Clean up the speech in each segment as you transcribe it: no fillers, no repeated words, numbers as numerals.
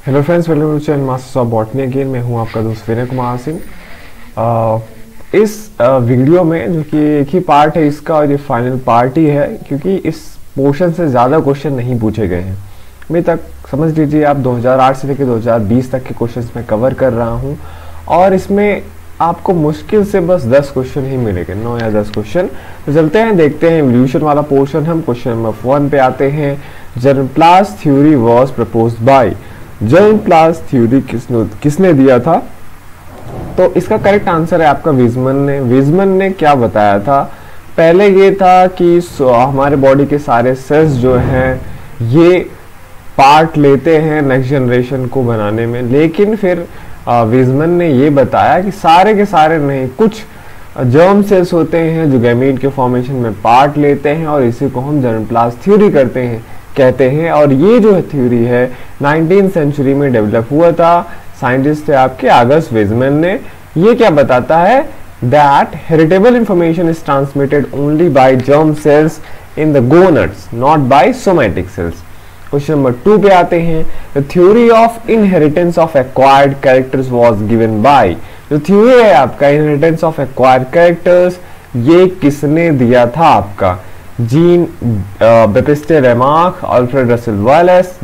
Hello friends, welcome to channel masters of botany again. मैं हूं आपका दोस्त विनय कुमार सिंह। इस वीडियो में जो कि एक ही पार्ट है इसका और ये फाइनल पार्ट ही है, क्योंकि इस पोर्शन से ज़्यादा क्वेश्चन नहीं पूछे गए हैं अभी तक। समझ लीजिए आप 2008 से लेकर 2020 तक के क्वेश्चंस मैं कवर कर रहा हूं और इसमें आपको मुश्किल से बस 10 क्वेश्चन ही मिलेंगे, 9 या 10 क्वेश्चन। तो चलते हैं, देखते हैं एवोल्यूशन वाला पोर्शन। हम क्वेश्चन नंबर 1 पे आते हैं। Germplasm theory was proposed by. Germplasm theory किसने दिया था? तो इसका करेक्ट आंसर है आपका वीजमन ने। वीजमन ने क्या बताया था? पहले ये था कि हमारे बॉडी के सारे सेल्स जो हैं ये पार्ट लेते हैं नेक्स्ट जनरेशन को बनाने में, लेकिन फिर वीजमन ने ये बताया कि सारे के सारे नहीं, कुछ जर्म सेल्स होते हैं जो गैमीट के फॉर्मेशन में पार्ट लेते हैं और इसी को हम जर्नप्लास थ्योरी कहते हैं। और ये जो थ्योरी है 19th सेंचुरी में डेवलप हुआ था। साइंटिस्ट थे आपके ऑगस्ट वीजमन ने। ये क्या बताता है? That heritable information is transmitted only by germ cells in the gonads, not by somatic cells. Question number 2 पे आते हैं। The theory of inheritance of acquired characters was given by. जो थ्योरी है आपका इनहेरिटेंस ऑफ एक्वायर्ड कैरेक्टर्स, ये किसने दिया था आपका? Jean Baptiste Lamarck, Alfred Russel Wallace,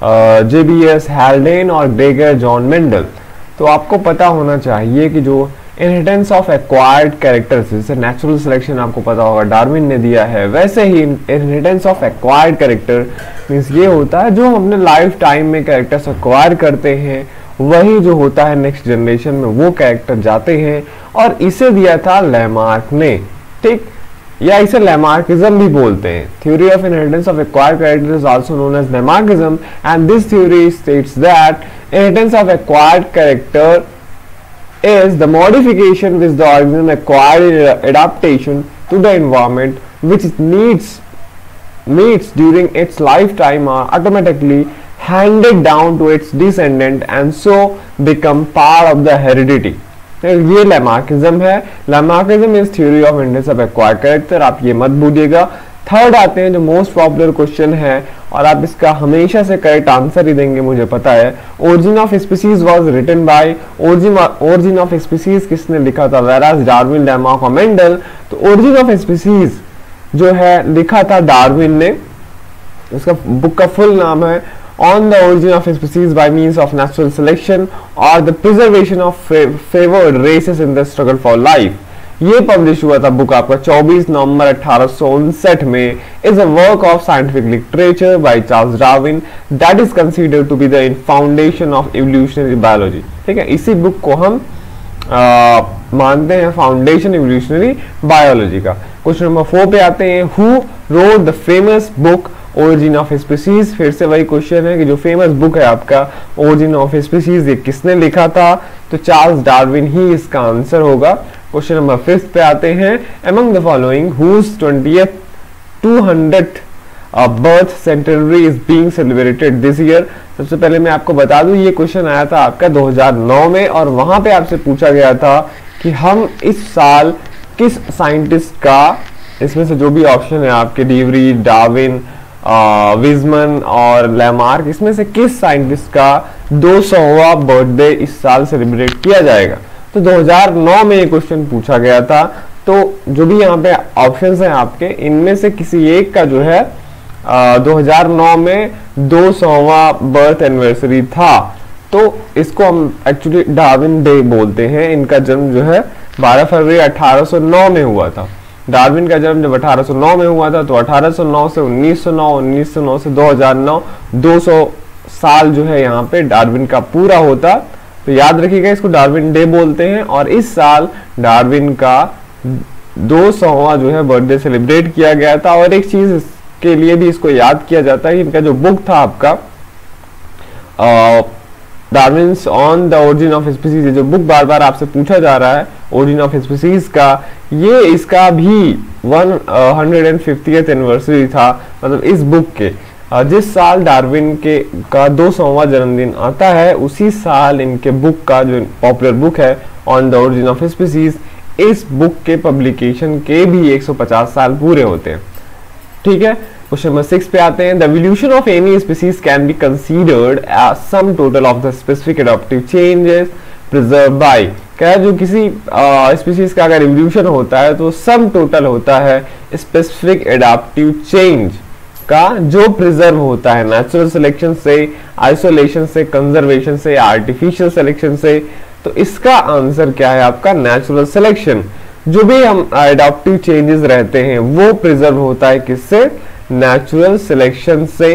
JBS Haldane और ग्रेगर जॉन मेंडल। तो आपको पता होना चाहिए कि जो इनहेरिटेंस ऑफ एक्वायर्ड कैरेक्टर्स, जैसे नेचुरल सिलेक्शन आपको पता होगा डार्विन ने दिया है, वैसे ही inheritance of acquired character means ये होता है जो हम अपने लाइफ टाइम में कैरेक्टर्स एक्वायर करते हैं, वही जो होता है नेक्स्ट जनरेशन में वो कैरेक्टर जाते हैं। और इसे दिया था लेमार्क ने, ठीक, या इसे लेमार्किज्म भी बोलते हैं। Theory of inheritance of acquired character is also known as Lamarckism and this theory states that inheritance of acquired character is the modification which the organism acquired adaptation to the environment which it meets during its lifetime are automatically handed down to its descendant and so become part of the heredity। ये Lamarckism है। Lamarckism is theory of inheritance of acquired character, आप ये मत भूलिएगा। Third आते हैं जो most popular question है और आप इसका हमेशा से करेक्ट आंसर ही देंगे, मुझे पता है। Origin of species was written by. Origin of species किसने लिखा था? वेरास डार्विन, लेमार्क और मेंडल। तो ओरिजिन ऑफ स्पीसीज जो है लिखा था डार्विन ने। उसका बुक का फुल नाम है on the origin of species by means of natural selection और the preservation of favoured races in the struggle for life. ये पब्लिश हुआ था बुक आपका 24 नवंबर 1859 में। Is a work of scientific literature by Charles Darwin that is considered to be the foundation of evolutionary biology. ठीक है, इसी book को हम मानते हैं फाउंडेशन इवोल्यूशनरी बायोलॉजी का। क्वेश्चन नंबर 4 पे आते हैं। Who wrote the famous book origin of species? फिर से वही क्वेश्चन है कि जो फेमस बुक है आपका ओरिजिन ऑफ स्पीसीज, ये किसने लिखा था? तो चार्ल्स डार्विन ही इसका आंसर होगा। क्वेश्चन नंबर 5 पे आते हैं। Among the following whose 200th birth centenary is being celebrated this year? सबसे पहले मैं आपको बता दूं ये क्वेश्चन आया था आपका 2009 में और वहां पे आपसे पूछा गया था कि हम इस साल किस साइंटिस्ट का, इसमें से जो भी ऑप्शन है आपके डीवरी, डार्विन, वीजमन और लेमार्क, इसमें से किस साइंटिस्ट का 200वां बर्थडे इस साल सेलिब्रेट किया जाएगा? तो 2009 में ये क्वेश्चन पूछा गया था। तो जो भी यहाँ पे ऑप्शंस हैं आपके, इनमें से किसी एक का जो है 2009 में 200वां बर्थ एनिवर्सरी था। तो इसको हम एक्चुअली डार्विन डे बोलते हैं। इनका जन्म जो है 12 फरवरी 1809 में हुआ था। डार्विन का जन्म जब 1809 में हुआ था तो 1809 से 1909, 1909 से 2009, 200 साल जो है यहाँ पे डार्विन का पूरा होता। तो याद रखिएगा, इसको डार्विन डे बोलते हैं और इस साल डार्विन का 200वां जो है बर्थडे सेलिब्रेट किया गया था। और एक चीज के लिए भी इसको याद किया जाता है कि इनका जो बुक था आपका Darwin's on the origin of species, जो बुक बार बार आपसे पूछा जा रहा है ओरिजिन ऑफ स्पीसीज का, ये इसका भी 150th एनिवर्सरी था। मतलब इस बुक के जिस साल डार्विन के का 200वां जन्मदिन आता है, उसी साल इनके बुक का जो पॉपुलर बुक है on the origin of species, इस बुक के पब्लिकेशन के भी 150 साल पूरे होते हैं। ठीक है, क्वेश्चन नंबर 6 पे आते हैं। The evolution of any species can be considered as sum total of the specific adaptive changes preserve by. क्या है, जो किसी स्पीसीज का अगर एवोल्यूशन होता है तो सम टोटल होता है स्पेसिफिक एडाप्टिव चेंज का जो प्रिजर्व होता है नेचुरल सिलेक्शन से, आइसोलेशन से, कंजर्वेशन से, आर्टिफिशियल सिलेक्शन से। तो इसका आंसर क्या है आपका नेचुरल सिलेक्शन। जो भी हम एडाप्टिव चेंजेस रहते हैं वो प्रिजर्व होता है किससे, नेचुरल सिलेक्शन से,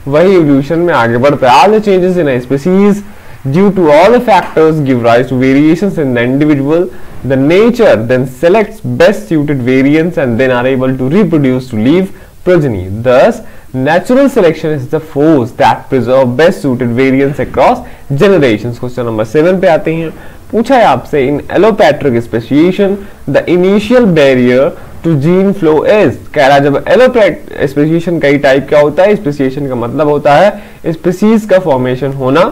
वही इवोल्यूशन में आगे बढ़ता है। All the changes in a species due to all the factors give rise to variations in the individual, the nature then selects best suited variants and then are able to reproduce to leave progeny. Thus natural selection is the force that preserve best suited variants across generations. Question number 7 पे आते हैं। पूछा है आपसे in allopatric speciation the initial barrier to gene flow is। कह रहा है जब allopatric speciation कई टाइप का होता है, speciation का मतलब होता है species का formation होना,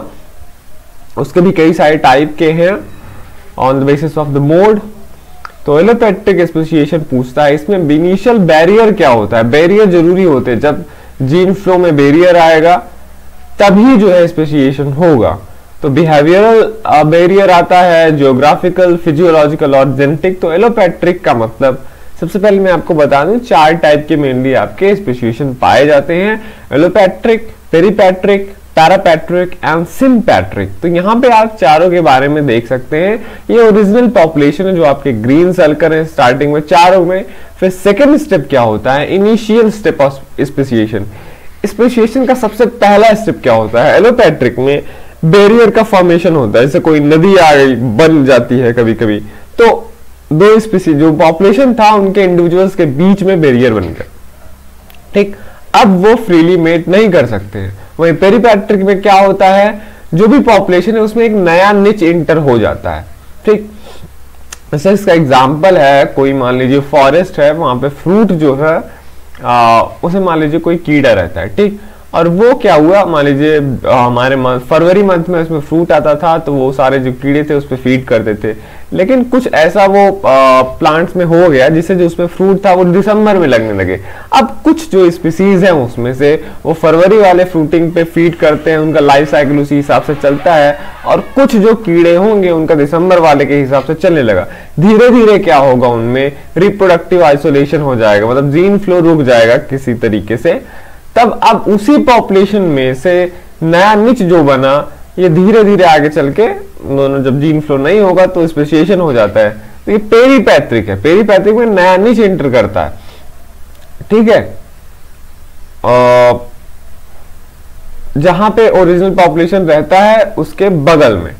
उसके भी कई सारे टाइप के हैं on the basis of the mode. तो एलोपैट्रिक स्पेसिएशन पूछता है इसमें इनिशियल बैरियर क्या होता है। बैरियर जरूरी होते हैं, जब जीन फ्लो में बैरियर आएगा तभी जो है स्पेसिएशन होगा। तो बिहेवियरल बैरियर आता है, जियोग्राफिकल, फिजियोलॉजिकल और जेनेटिक। तो एलोपैट्रिक का मतलब सबसे पहले मैं आपको बता दूं 4 टाइप के मेनली आपके स्पेसिएशन पाए जाते हैं, एलोपैट्रिक, पेरीपैट्रिक, पैरापैट्रिक एंड सिम्पैट्रिक। तो यहाँ पे आप चारों के बारे में देख सकते हैं। ये ओरिजिनल पॉपुलेशन है जो आपके ग्रीन सर्कल है स्टार्टिंग में चारों में। फिर सेकंड स्टेप क्या होता है, initial step of speciation. Speciation का सबसे पहला स्टेप क्या होता है, एलोपैट्रिक में बैरियर का फॉर्मेशन होता है। जैसे कोई नदी आ गई बन जाती है कभी कभी, तो दो स्पीसीज जो पॉपुलेशन था उनके इंडिविजुअल्स के बीच में बैरियर बन गया, ठीक। अब वो फ्रीली मेट नहीं कर सकते हैं। वहीं पेरीपैट्रिक में क्या होता है, जो भी पॉपुलेशन है उसमें एक नया निच इंटर हो जाता है, ठीक। जैसे इसका एग्जांपल है, कोई मान लीजिए फॉरेस्ट है, वहां पे फ्रूट जो है उसे मान लीजिए कोई कीड़ा रहता है, ठीक। और वो क्या हुआ, मान लीजिए हमारे फरवरी मंथ में उसमें फ्रूट आता था, तो वो सारे जो कीड़े थे उस पर फीड करते थे। लेकिन कुछ ऐसा वो प्लांट्स में हो गया जिससे जो उसमें फ्रूट था वो दिसंबर में लगने लगे। अब कुछ जो स्पीसीज हैं उसमें से वो फरवरी वाले फ्रूटिंग पे फीड करते हैं, उनका लाइफ साइकिल उसी हिसाब से चलता है, और कुछ जो कीड़े होंगे उनका दिसंबर वाले के हिसाब से चलने लगा। धीरे धीरे क्या होगा, उनमें रिप्रोडक्टिव आइसोलेशन हो जाएगा, मतलब जीन फ्लो रुक जाएगा किसी तरीके से। तब अब उसी पॉपुलेशन में से नया निच जो बना, ये धीरे धीरे आगे चल के दोनों जब जीन फ्लो नहीं होगा तो स्पेसिएशन हो जाता है। तो ये पेरीपैट्रिक है। पेरीपैट्रिक में नया निच एंटर करता है, ठीक है, जहां पे ओरिजिनल पॉपुलेशन रहता है उसके बगल में,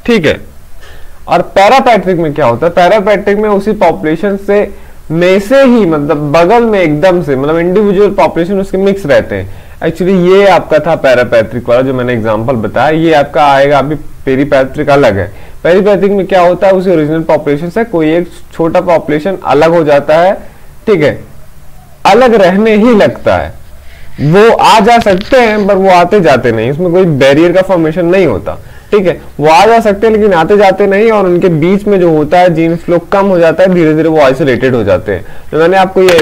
ठीक है। और पैरापैट्रिक में क्या होता है, पैरापैट्रिक में उसी पॉपुलेशन से में से ही, मतलब बगल में एकदम से, मतलब इंडिविजुअल पॉपुलेशन उसके मिक्स रहते हैं। एक्चुअली ये आपका था पैरापैट्रिक वाला जो मैंने एग्जांपल बताया, ये आपका आएगा अभी पेरीपैट्रिक अलग है। पेरीपैट्रिक में क्या होता है, उसी ओरिजिनल पॉपुलेशन से कोई एक छोटा पॉपुलेशन अलग हो जाता है, ठीक है, अलग रहने ही लगता है। वो आ जा सकते हैं पर वो आते जाते नहीं, उसमें कोई बैरियर का फॉर्मेशन नहीं होता, ठीक है। वो आ जा सकते हैं लेकिन आते जाते नहीं, और उनके बीच में जो होता है जीन फ्लो कम हो जाता है, धीरे धीरे वो आइसोलेटेड हो जाते हैं। तो मैंने आपको ये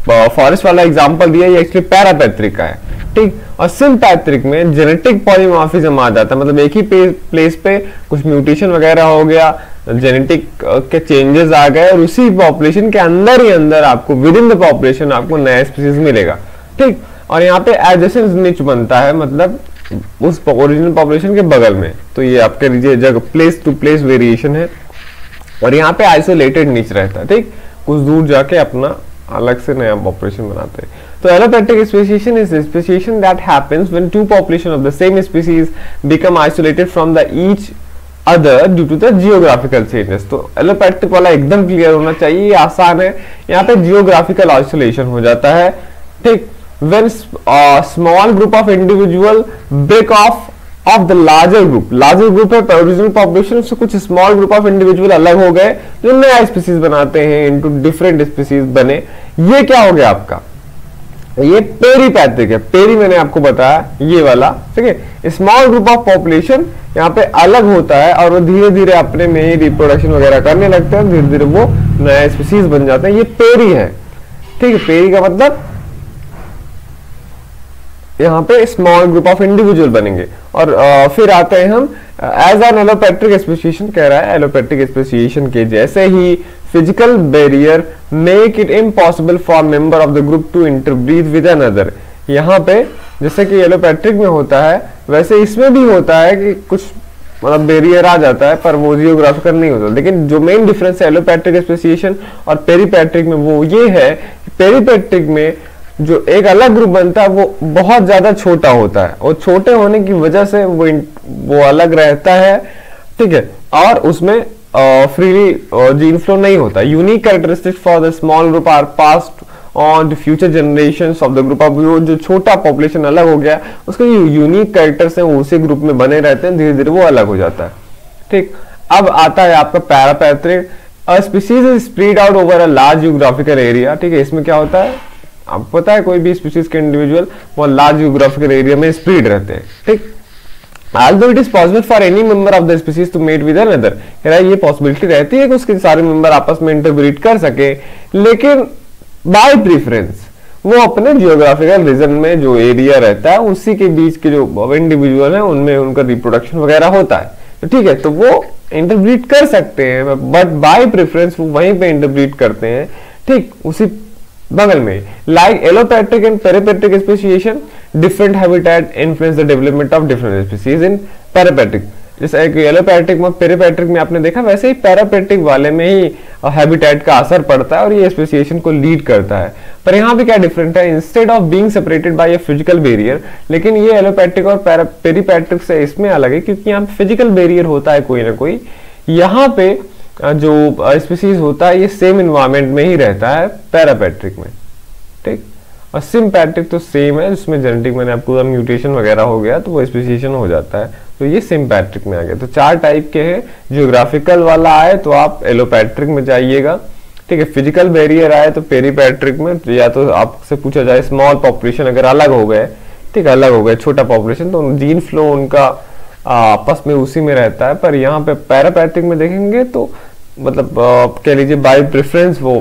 फॉरेस्ट वाला एग्जांपल दिया, ये एक्चुअली पैरापैट्रिक का है, ठीक। और सिम्पैट्रिक में जेनेटिक पॉलीमॉर्फिज्म आ जाता है, मतलब एक ही प्लेस पे कुछ म्यूटेशन वगैरह हो गया, जेनेटिक के चेंजेस आ गए, और उसी पॉपुलेशन के अंदर ही अंदर आपको विद इन द पॉपुलेशन आपको नया स्पीसीज मिलेगा, ठीक। और यहाँ पे एडजेसेंट निच बनता है, मतलब उस ओरिजिनल पॉपुलेशन के बगल में। तो ये आपके लीजिए जगह प्लेस टू प्लेस वेरिएशन है, और यहाँ पे आइसोलेटेड निच रहता है, ठीक। कुछ दूर जाके अपना अलग से नया पॉपुलेशन बनाते हैं। तो allopatric speciation is speciation that happens when two population of the same species become isolated from the each other due to the geographical changes. तो एलोपैट्रिक वाला एकदम क्लियर होना चाहिए, ये आसान है। यहाँ पे जियोग्राफिकल आइसोलेशन हो जाता है, ठीक। When a small group of individual break off of the larger group है ओरिजिनल पॉपुलेशन, उससे कुछ स्मॉल ग्रुप ऑफ इंडिविजुअल अलग हो गए जो नया स्पीसीज बनाते हैं, इनटू डिफरेंट स्पीसीज बने। ये क्या हो गया आपका, ये पेरीपैट्रिक है। पेरी मैंने आपको बताया ये वाला, ठीक है। स्मॉल ग्रुप ऑफ पॉपुलेशन यहाँ पे अलग होता है, और वो धीरे धीरे अपने में ही रिप्रोडक्शन वगैरह करने लगते हैं, धीरे धीरे वो नया स्पीसीज बन जाते हैं। ये पेरी है, ठीक है। पेरी का मतलब यहाँ पे स्मॉल ग्रुप ऑफ इंडिविजुअल बनेंगे। और फिर आते हैं हम एज एन एलोपैट्रिक स्पेसिएशन, कह रहा है एलोपैट्रिक स्पेसिएशन के जैसे ही physical barrier make it impossible for member of the group to interbreed with another. यहाँ पे जैसे कि एलोपैट्रिक में होता है वैसे इसमें भी होता है कि कुछ मतलब बैरियर आ जाता है पर वो जियोग्राफिकल नहीं होता। लेकिन जो मेन डिफरेंस है एलोपैट्रिक स्पेसिएशन और पेरीपैट्रिक में वो ये है कि पेरीपैट्रिक में जो एक अलग ग्रुप बनता है वो बहुत ज्यादा छोटा होता है और छोटे होने की वजह से वो अलग रहता है, ठीक है, और उसमें फ्रीली जीन फ्लो नहीं होता। Unique characteristics for the small group are passed on the future generations of the group of, जो छोटा पॉपुलेशन अलग हो गया उसके यूनिक कैरेक्टर्स हैं वो उसी ग्रुप में बने रहते हैं, धीरे धीरे वो अलग हो जाता है, ठीक। अब आता है आपका पैरापैट्रिक, a species is spread out over a large geographical area, ठीक है। इसमें क्या होता है आपको पता है, कोई भी स्पीशीज के इंडिविजुअल वो लार्ज जियोग्राफिकल एरिया में स्प्रेड रहते हैं, ठीक। Although it is possible for any member of the species to mate with another, कह रहा है ये पॉसिबिलिटी रहती है कि उसके सारे मेंबर आपस में इंटरब्रीड कर सके, लेकिन बाय प्रेफरेंस वो अपने जियोग्राफिकल रीजन में जो एरिया रहता है उसी के बीच के जो इंडिविजुअल है उनमें उनका रिप्रोडक्शन वगैरह होता है, तो ठीक है, तो वो इंटरब्रीड कर सकते हैं बट बाय प्रेफरेंस वो वहीं पे इंटरब्रीड करते हैं, ठीक, उसी बगल में। Like allopatric and peripatric speciation, different habitat influence the development of different species in पैरापैट्रिक। जैसे एलोपैट्रिक में पेरीपैट्रिक में आपने देखा वैसे ही पैरापैट्रिक वाले में ही हैबिटेट का असर पड़ता है और ये स्पेसिएशन को लीड करता है। पर यहाँ पे क्या डिफरेंट है, instead of being separated by a physical barrier, लेकिन ये एलोपैट्रिक और पेरीपैट्रिक से इसमें अलग है क्योंकि यहाँ फिजिकल बैरियर होता है कोई ना कोई, यहाँ पे जो स्पीशीज होता है ये सेम इन्वायरमेंट में ही रहता है पैरापैट्रिक में, ठीक। और सिम्पैट्रिक तो सेम है, जिसमें जेनेटिक मैंने आपको म्यूटेशन वगैरह हो गया तो वो स्पेसिएशन हो जाता है, तो ये सिम्पैट्रिक में आ गया। तो 4 टाइप के हैं, जियोग्राफिकल वाला आए तो आप एलोपैट्रिक में जाइएगा, ठीक है, फिजिकल बैरियर आए तो पेरीपैट्रिक में, या तो आपसे पूछा जाए स्मॉल पॉपुलेशन अगर अलग हो गए, ठीक है, अलग हो गए छोटा पॉपुलेशन तो जीन फ्लो उनका आपस में उसी में रहता है। पर यहाँ पे पैरापैट्रिक में देखेंगे तो मतलब कह लीजिए बाय प्रेफरेंस वो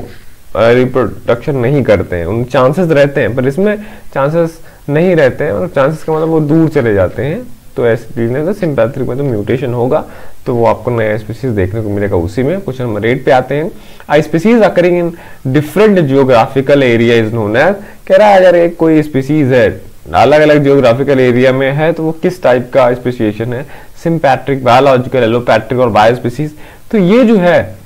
रिप्रोडक्शन नहीं करते हैं, उन चांसेस रहते हैं पर इसमें चांसेस नहीं रहते हैं, मतलब चांसेस का मतलब वो दूर चले जाते हैं। तो ऐसे सिम्पैट्रिक में तो म्यूटेशन होगा तो वो आपको नया स्पीशीज देखने को मिलेगा उसी में। क्वेश्चन नंबर 8 पे आते हैं, a species occurring in different geographical area is known as, कह रहा है अगर एक कोई स्पीशीज है अलग अलग जियोग्राफिकल एरिया में है तो वो किस टाइप का स्पेसिएशन है, सिम्पैट्रिक, बायोलॉजिकल, एलोपैट्रिक और बायो स्पीशीज। तो ये जो है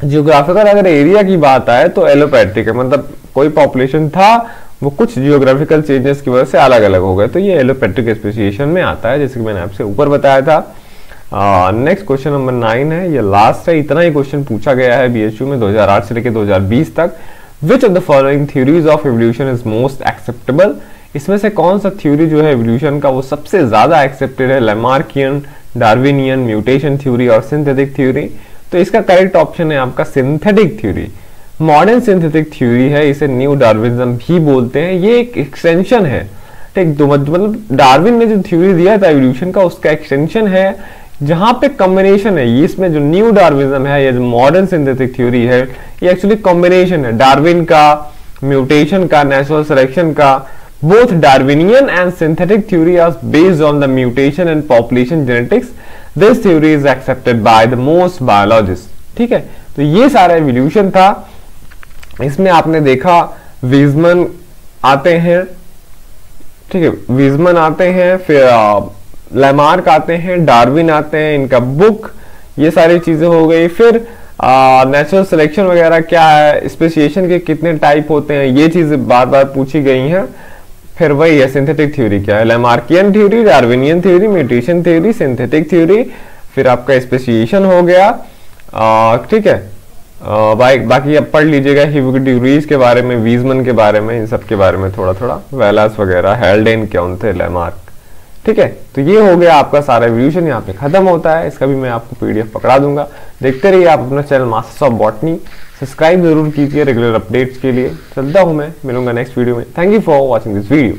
जियोग्राफिकल अगर एरिया की बात आए तो एलोपैट्रिक है, मतलब कोई पॉपुलेशन था वो कुछ जियोग्राफिकल चेंजेस की वजह से अलग अलग हो गए तो ये एलोपैट्रिक स्पेसिएशन में आता है, जैसे कि मैंने आपसे ऊपर बताया था। नेक्स्ट क्वेश्चन नंबर 9 है, ये लास्ट है, इतना ही क्वेश्चन पूछा गया है बीएचयू में 2008 से लेकर 2020 तक। Which of the following theories of evolution is most acceptable, इसमें से कौन सा थ्योरी जो है एवोल्यूशन का वो सबसे ज्यादा एक्सेप्टेड है, लैमार्कियन, डार्विनियन, म्यूटेशन थ्योरी और सिंथेटिक थ्योरी। तो इसका करेक्ट ऑप्शन है आपका synthetic theory. Modern synthetic theory है, इसे न्यू डार्विनिज्म भी बोलते हैं, ये एक एक्सटेंशन है, ठीक, तो मतलब डार्विन ने जो थ्योरी दिया था एवोल्यूशन का उसका एक्सटेंशन है जहां पे कॉम्बिनेशन है। ये इसमें जो न्यू डार्विनिज्म है या जो मॉडर्न सिंथेटिक थ्योरी है ये एक्चुअली कॉम्बिनेशन है डार्विन का, म्यूटेशन का, नेचुरल सिलेक्शन का। Both Darwinian and synthetic theory are based on the mutation and population genetics. This theory is accepted by the most biologists. ठीक है, तो ये सारा एवोल्यूशन था। इसमें आपने देखा वीजमन आते हैं, ठीक है, वीजमन आते हैं, फिर लैमार्क आते हैं, डार्विन आते हैं, इनका बुक, ये सारी चीजें हो गई। फिर नेचुरल सिलेक्शन वगैरह क्या है, स्पेसिएशन के कितने टाइप होते हैं, ये चीजें बार बार पूछी गई हैं। फिर वही है सिंथेटिक थ्योरी क्या है, Lamarckian theory, Darwinian theory, mutation theory, synthetic theory, फिर आपका स्पेसिएशन हो गया, ठीक है। बाकी अब पढ़ लीजिएगा ह्यूगोडॉरिस के बारे में, वीजमन के बारे में, इन सब के बारे में थोड़ा थोड़ा, वेलास वगैरह, हेल्डेन कौन थे, लैमार्क, ठीक है। तो ये हो गया आपका सारा एवोल्यूशन, यहाँ पे खत्म होता है। इसका भी मैं आपको पीडीएफ पकड़ा दूंगा, देखते रहिए आप अपना channel masters of botany, subscribe जरूर कीजिए रेगुलर अपडेट्स के लिए। चलता हूं मैं, मिलूंगा नेक्स्ट वीडियो में। Thank you for watching this video.